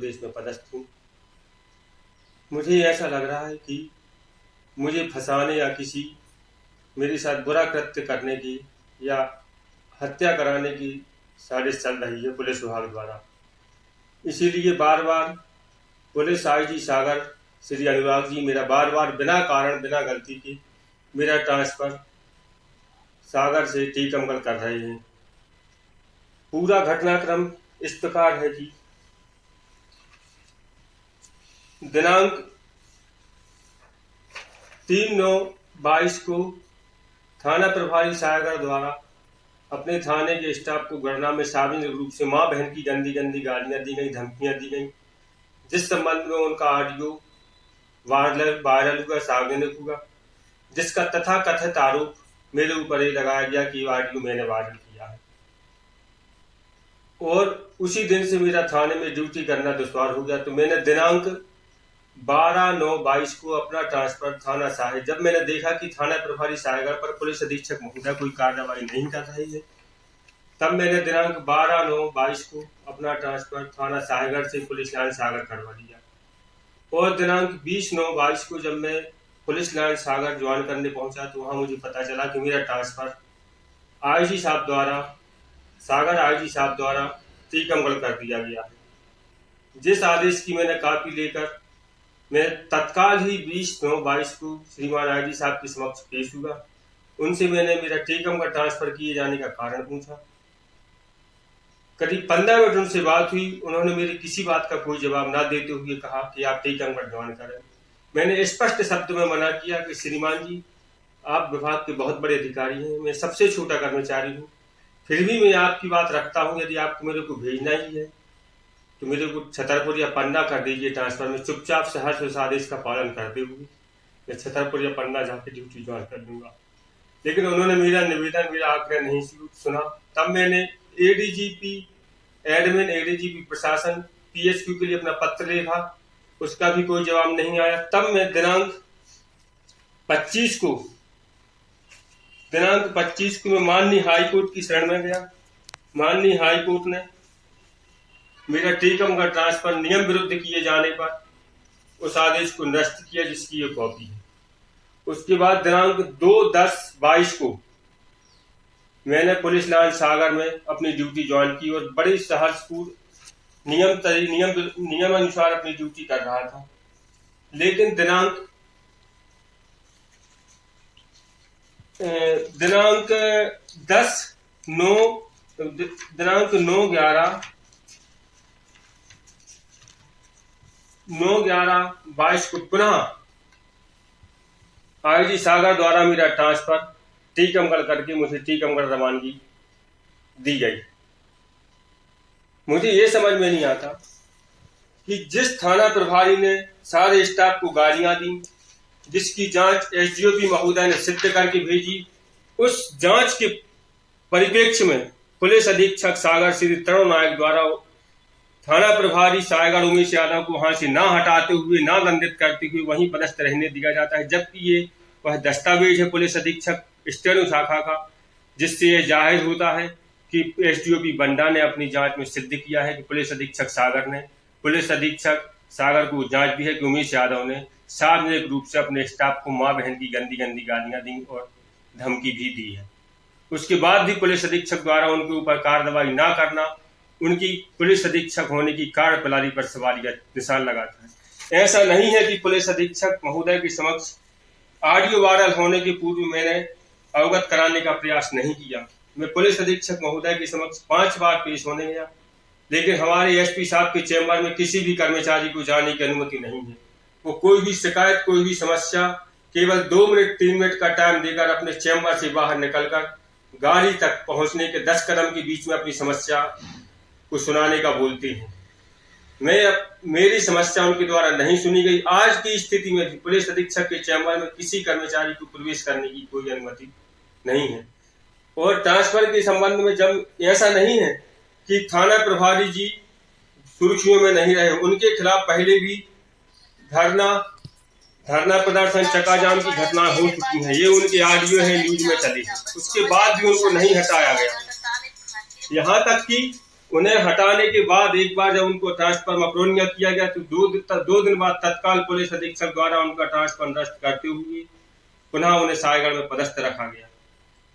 प्रदेश में पदस्थ हूँ। मुझे ऐसा लग रहा है कि मुझे फंसाने या किसी मेरे साथ बुरा कृत्य करने की या हत्या कराने की साजिश चल रही है पुलिस विभाग द्वारा। इसीलिए बार बार पुलिस आईजी सागर श्री अनुराग जी मेरा बार बार बिना कारण बिना गलती के मेरा ट्रांसफर सागर से टीकमगढ़ कर रहे हैं। पूरा घटनाक्रम इस प्रकार है कि दिनांक 3/9/22 को थाना प्रभारी सागर द्वारा अपने थाने के स्टाफ को गणना में सार्वजनिक रूप से मां बहन की गंदी गंदी गालियां दी गई, धमकियां दी गई, जिस संबंध में उनका ऑडियो वायरल हुआ, सार्वजनिक हुआ, जिसका तथाकथित आरोप मेरे ऊपर ये लगाया गया कि ऑडियो मैंने वायरल किया है। और उसी दिन से मेरा थाने में ड्यूटी करना दुश्वार हो गया। तो मैंने दिनांक 12/9/22 को अपना ट्रांसफर थाना साहिब, जब मैंने देखा कि थाना प्रभारी सागर पर पुलिस अधीक्षक महोदय कोई कार्रवाई नहीं कर रही है, तब मैंने दिनांक 12/9/22 को अपना ट्रांसफर थाना साहेबगढ़ से पुलिस लाइन सागर करवा दिया। और दिनांक 20/9/22 को जब मैं पुलिस लाइन सागर ज्वाइन करने पहुंचा तो वहां मुझे पता चला कि मेरा ट्रांसफर आईजी साहब द्वारा सागर आईजी साहब द्वारा टीकमगढ़ कर दिया गया है। जिस आदेश की मैंने कॉपी लेकर मैं तत्काल ही 20/9/22 को श्रीमान आईजी साहब के समक्ष पेश हुआ। उनसे मैंने मेरा टीकमगढ़ ट्रांसफर किए जाने का कारण पूछा। करीब 15 मिनट उनसे बात हुई। उन्होंने मेरी किसी बात का कोई जवाब ना देते हुए कहा कि आप टीकमगढ़ ज्वाइन करें। मैंने स्पष्ट शब्द में मना किया कि श्रीमान जी, आप विभाग के बहुत बड़े अधिकारी हैं, मैं सबसे छोटा कर्मचारी हूँ, फिर भी मैं आपकी बात रखता हूँ। यदि आपको मेरे को भेजना ही है तो मेरे को छतरपुर या पन्ना कर दीजिए ट्रांसफर में, चुपचाप सहर्ष उस आदेश का पालन करते हुए मैं छतरपुर या पन्ना जाकर ड्यूटी ज्वाइन कर दूंगा। लेकिन उन्होंने मेरा निवेदन, मेरा आग्रह नहीं सुना। तब मैंने एडीजीपी एडमिन, एडीजीपी प्रशासन, पीएचक्यू के लिए अपना पत्र लिखा, उसका भी कोई जवाब नहीं आया। तब मैं दिनांक 25 को मैं माननीय हाईकोर्ट की शरण में गया। माननीय हाईकोर्ट ने मेरा टीकमगढ़ ट्रांसफर नियम विरुद्ध किए जाने पर उस आदेश को निरस्त किया, जिसकी ये कॉपी है। उसके बाद दिनांक 2/10/22 को मैंने पुलिस लाइन सागर में अपनी ड्यूटी ज्वाइन की और बड़े साहसपूर्ण नियम अनुसार अपनी ड्यूटी कर रहा था। लेकिन दिनांक 9/11/22 को पुनः आईजी सागर द्वारा मेरा ट्रांसफर टीकमगढ़ करके मुझे टीकमगढ़ रवानगी दी गई। मुझे ये समझ में नहीं आता कि जिस थाना प्रभारी ने सारे स्टाफ को गालियां दी, जिसकी जांच एसडीओपी महोदय ने सिद्ध करके भेजी, उस जांच के परिप्रेक्ष्य में पुलिस अधीक्षक सागर श्री तरुण नायक द्वारा थाना प्रभारी सागर उमेश यादव को वहां से ना हटाते हुए, ना दंडित करते हुए वहीं पदस्थ रहने दिया जाता है। जबकि ये वह दस्तावेज है पुलिस अधीक्षक स्टेनो शाखा का, जिससे यह जाहिर होता है कि एसडीओपी बंडा ने अपनी जांच में सिद्ध किया है कि पुलिस अधीक्षक सागर को जांच भी है कि उमेश यादव ने सार्वजनिक रूप से अपने स्टाफ को मां बहन की गंदी गंदी गालियां दी और धमकी भी दी है। उसके बाद भी पुलिस अधीक्षक द्वारा उनके ऊपर कार्रवाई ना करना उनकी पुलिस अधीक्षक होने की कार्यप्रणाली पर सवालिया निशान लगाता है। ऐसा नहीं है कि पुलिस अधीक्षक महोदय के समक्ष ऑडियो वायरल होने के पूर्व मैंने अवगत कराने का प्रयास नहीं किया। मैं पुलिस अधीक्षक महोदय के समक्ष 5 बार पेश होने गया, लेकिन हमारे एसपी साहब के चैम्बर में किसी भी कर्मचारी को जाने की अनुमति नहीं है। वो कोई भी शिकायत, कोई भी समस्या केवल 2 मिनट 3 मिनट का टाइम देकर अपने चैम्बर से बाहर निकलकर गाड़ी तक पहुंचने के 10 कदम के बीच में अपनी समस्या को सुनाने का बोलते हैं। मेरी समस्या उनके द्वारा नहीं सुनी गई। आज की स्थिति में भी पुलिस अधीक्षक के चैम्बर में किसी कर्मचारी को प्रवेश करने की कोई अनुमति नहीं है। और ट्रांसफर के संबंध में जब ऐसा नहीं है कि थाना प्रभारी जी सुर्खियों में नहीं रहे, उनके खिलाफ पहले भी धरना प्रदर्शन, चक्काजाम की घटना हो चुकी है। ये उनके ऑडियो है, न्यूज में चली है। उसके बाद भी उनको नहीं हटाया गया। यहाँ तक कि उन्हें हटाने के बाद एक बार जब उनको ट्रांसफर अप्रोनियत किया गया तो दो दिन बाद तत्काल पुलिस अधीक्षक द्वारा उनका ट्रांसफर निरस्त करते हुए पुनः उन्हें सायगढ़ में पदस्थ रखा गया।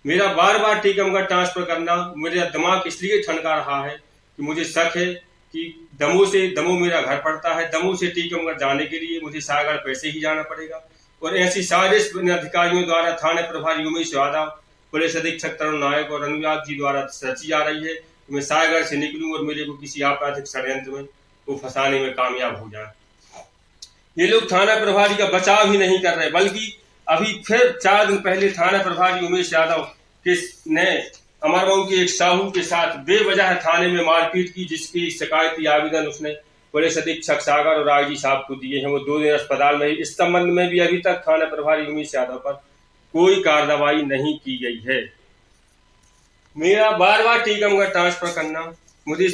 मेरा बार बार टीकमगढ़ ट्रांसफर करना मेरा दिमाग इसलिए ठनका रहा है कि मुझे शक है कि दमोह मेरा घर पड़ता है, दमोह से टीकमगढ़ जाने के लिए मुझे सायगढ़ पैसे ही जाना पड़ेगा और ऐसी साजिश अधिकारियों द्वारा थाना प्रभारी उमेश यादव, पुलिस अधीक्षक तरुण नायक और अनुराग जी द्वारा रची जा रही है कि मैं सायगढ़ से निकलूं और मेरे को किसी आपराधिक षड्यंत्र में वो फंसाने में कामयाब हो जाए। ये लोग थाना प्रभारी का बचाव ही नहीं कर रहे, बल्कि अभी फिर 4 दिन पहले थाना प्रभारी उमेश यादव ने अमरमऊ के एक साहू के साथ बेवजह थाने में मारपीट की, जिसकी शिकायती आवेदन उसने पुलिस अधीक्षक सागर और आईजी साहब को दिए हैं। वो 2 दिन अस्पताल में। इस संबंध में भी अभी तक थाना प्रभारी उमेश यादव पर कोई कार्रवाई नहीं की गई है। मेरा बार बार टीकमगढ़ ट्रांसफर करना मुझे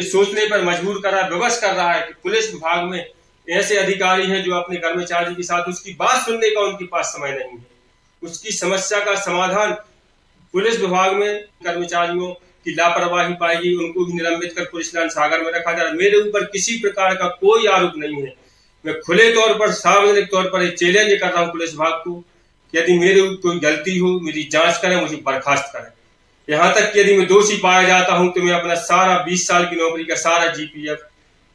सोचने पर मजबूर विवश कर रहा है कि पुलिस विभाग में ऐसे अधिकारी हैं जो अपने कर्मचारी के साथ उसकी बात सुनने का उनके पास समय नहीं है। उसकी समस्या का समाधान पुलिस विभाग में कर्मचारियों की लापरवाही पाएगी, उनको भी निलंबित कर पुलिस लाइन सागर में रखा जाए। मेरे ऊपर किसी प्रकार का कोई आरोप नहीं है। मैं खुले तौर पर सार्वजनिक तौर पर एक चैलेंज कर रहा हूँ पुलिस विभाग को कि यदि मेरे कोई गलती हो मेरी जांच करें, मुझे बर्खास्त करें। यहाँ तक कि यदि मैं दोषी पाया जाता हूँ तो मैं अपना सारा 20 साल की नौकरी का सारा जीपीएफ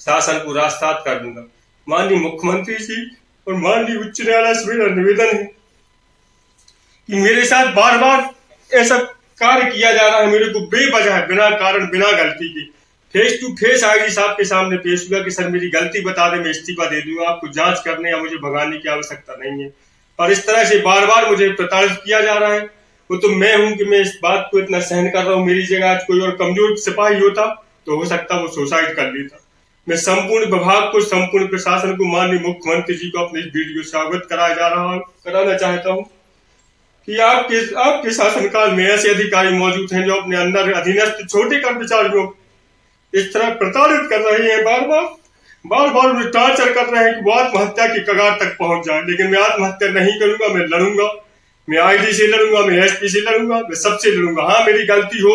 शासन को रास्तात कर दूंगा। माननीय मुख्यमंत्री जी और माननीय उच्च न्यायालय से मेरा निवेदन है कि मेरे साथ बार बार ऐसा कार्य किया जा रहा है। मेरे को बेवजह बिना कारण बिना गलती के फेस टू फेस आईजी साहब के सामने पेश हुआ कि सर मेरी गलती बता दे, मैं इस्तीफा दे दूंगा, आपको जांच करने या मुझे भगाने की आवश्यकता नहीं है। पर इस तरह से बार बार मुझे प्रताड़ित किया जा रहा है। वो तो मैं हूं कि मैं इस बात को इतना सहन कर रहा हूँ। मेरी जगह आज कोई और कमजोर सिपाही होता तो हो सकता वो सुसाइड कर लेता। मैं संपूर्ण विभाग को, संपूर्ण प्रशासन को, माननीय मुख्यमंत्री जी को अपने इस वीडियो से अवगत कराना चाहता हूँ कि आपके शासनकाल में ऐसे अधिकारी मौजूद हैं जो अपने अंदर अधीनस्थ छोटे कर्मचारियों इस तरह प्रताड़ित कर रहे हैं, बार बार उन्हें टॉर्चर कर रहे हैं कि वो आत्महत्या की कगार तक पहुंच जाए। लेकिन मैं आत्महत्या नहीं करूंगा, मैं लड़ूंगा। मैं आईजी से लड़ूंगा, मैं एसपी से लड़ूंगा, मैं सबसे लड़ूंगा। हाँ, मेरी गलती हो,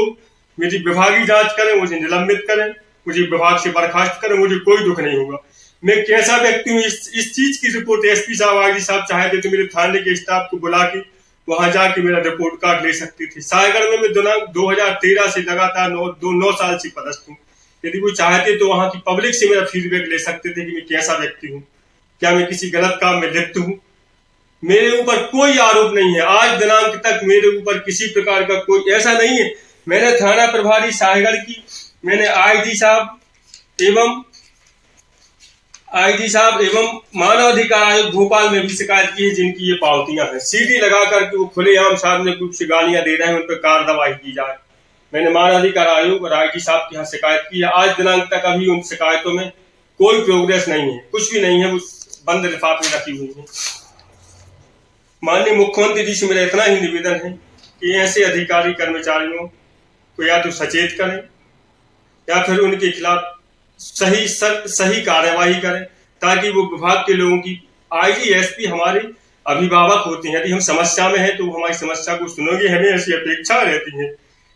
मेरी विभागीय जांच करें, मुझे निलंबित करें, मुझे विभाग से बर्खास्त करें, मुझे कोई दुख नहीं होगा। मैं कैसा व्यक्ति हूँ इस चीज की रिपोर्ट एसपी साहब, आईजी साहब चाहते तो मेरे थाने के स्टाफ को बुला के वहां जाके मेरा रिपोर्ट कार्ड ले सकते थे। सायगढ़ में मैं 2013 से लगातार 9 साल से पदस्थ हूँ। यदि वो चाहते तो वहां की पब्लिक से मेरा फीडबैक ले सकते थे कि मैं कैसा व्यक्ति हूँ, क्या मैं किसी गलत काम में लिप्त हूँ। मेरे ऊपर कोई आरोप नहीं है। आज दिनांक तक मेरे ऊपर किसी प्रकार का कोई ऐसा नहीं है। मैंने थाना प्रभारी सायगढ़ की, मैंने आईजी साहब एवं मानवाधिकार आयोग भोपाल में भी शिकायत की है, जिनकी ये पावतियां हैं। सीडी लगा करके वो खुलेआम सार्वजनिक रूप से गालियां दे रहे हैं, उन पर कार्रवाई की जाए। मैंने मानवाधिकार आयोग और आईजी साहब के यहाँ शिकायत की है। आज दिनांक तक अभी उन शिकायतों में कोई प्रोग्रेस नहीं है, कुछ भी नहीं है, वो बंद लिफाफे में रखी हुई है। माननीय मुख्यमंत्री जी से मेरा इतना ही निवेदन है कि ऐसे अधिकारी कर्मचारियों को या तो सचेत करें या फिर उनके खिलाफ सही कार्यवाही करें, ताकि वो विभाग के लोगों की, आईजी एसपी हमारे अभिभावक होते हैं। यदि हम समस्या में हैं तो हमारी समस्या को सुनोगे, हमें ऐसी अपेक्षा रहती है।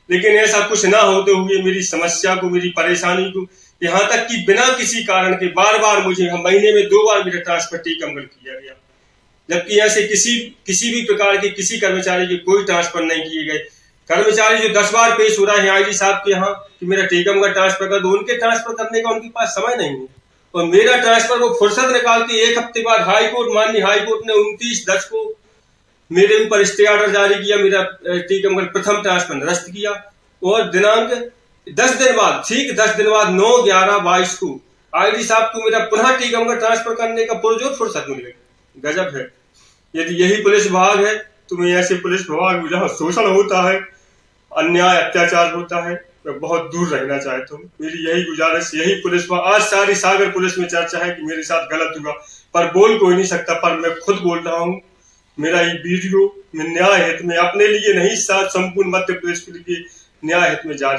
लेकिन ऐसा कुछ ना होते हुए मेरी समस्या को, मेरी परेशानी को, यहाँ तक कि बिना किसी कारण के बार बार मुझे महीने में 2 बार मेरा ट्रांसफर टीकमगढ़ किया गया, जबकि ऐसे किसी भी प्रकार के किसी कर्मचारी के कोई ट्रांसफर नहीं किए गए। कर्मचारी जो 10 बार पेश हो रहा है आईजी साहब के यहाँ कि मेरा टीकमगढ़ ट्रांसफर कर दो, उनके ट्रांसफर करने का उनके पास समय नहीं है। और मेरा ट्रांसफर वो फुर्सत निकाल के 1 हफ्ते बाद माननीय हाईकोर्ट ने 29/10 को मेरे ऊपर स्टे ऑर्डर जारी किया, मेरा टीकमगढ़ प्रथम ट्रांसफर निरस्त किया। और दिनांक 10 दिन बाद, ठीक 10 दिन बाद 9/11/22 को आईजी साहब को मेरा पुनः टीकमगढ़ ट्रांसफर करने का पुरजोर फुर्सत मिल गई। गजब है। यदि यही पुलिस विभाग है तो मैं ऐसे पुलिस विभाग में जहाँ शोषण होता है, अन्याय अत्याचार होता है, मैं बहुत दूर रहना चाहता हूँ। मेरी यही गुजारिश, यही पुलिस विभाग, आज सारी सागर पुलिस में चर्चा है कि मेरे साथ गलत हुआ, पर बोल कोई नहीं सकता। पर मैं खुद बोल रहा हूँ। मेरा ये वीडियो मैं न्याय हित में, अपने लिए नहीं, साथ संपूर्ण मध्य प्रदेश के लिए न्याय हित में जारी